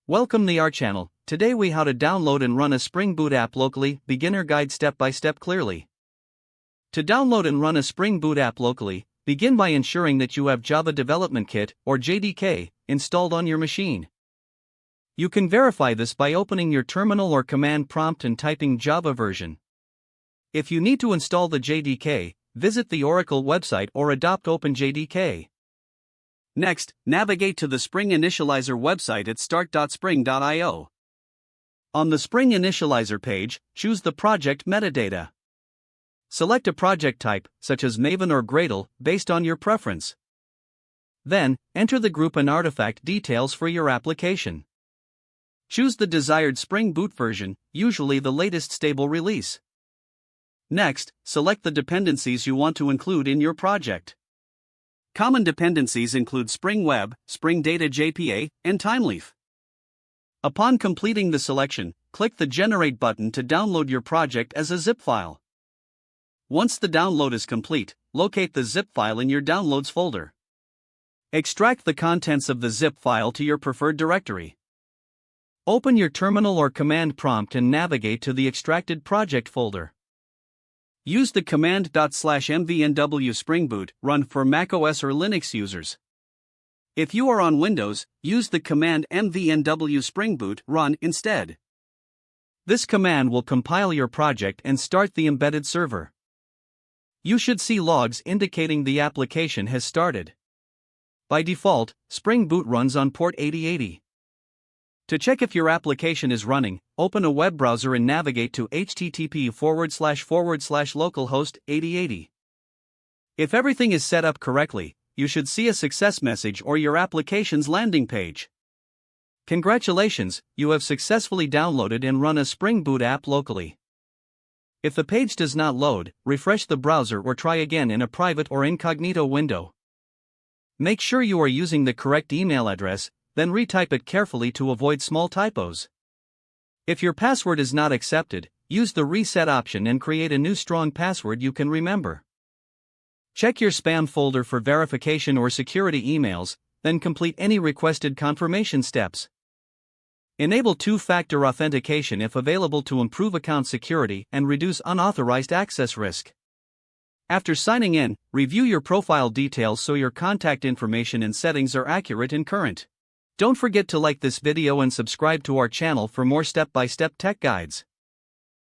Welcome to our channel. Today we how to download and run a Spring Boot app locally, beginner guide step by step clearly. To download and run a Spring Boot app locally, begin by ensuring that you have Java Development Kit, or JDK, installed on your machine. You can verify this by opening your terminal or command prompt and typing Java version. If you need to install the JDK, visit the Oracle website or adopt OpenJDK. Next, navigate to the Spring Initializer website at start.spring.io. On the Spring Initializer page, choose the project metadata. Select a project type, such as Maven or Gradle, based on your preference. Then, enter the group and artifact details for your application. Choose the desired Spring Boot version, usually the latest stable release. Next, select the dependencies you want to include in your project. Common dependencies include Spring Web, Spring Data JPA, and Timeleaf. Upon completing the selection, click the Generate button to download your project as a zip file. Once the download is complete, locate the zip file in your Downloads folder. Extract the contents of the zip file to your preferred directory. Open your terminal or command prompt and navigate to the extracted project folder. Use the command /mvnw Spring Boot run for macOS or Linux users. If you are on Windows, use the command mvnw Spring Boot run instead. This command will compile your project and start the embedded server. You should see logs indicating the application has started. By default, Spring Boot runs on port 8080. To check if your application is running, open a web browser and navigate to http://localhost 8080. If everything is set up correctly, you should see a success message or your application's landing page. Congratulations, you have successfully downloaded and run a Spring Boot app locally. If the page does not load, refresh the browser or try again in a private or incognito window. Make sure you are using the correct email address, then retype it carefully to avoid small typos. If your password is not accepted, use the reset option and create a new strong password you can remember. Check your spam folder for verification or security emails, then complete any requested confirmation steps. Enable two-factor authentication if available to improve account security and reduce unauthorized access risk. After signing in, review your profile details so your contact information and settings are accurate and current. Don't forget to like this video and subscribe to our channel for more step-by-step tech guides.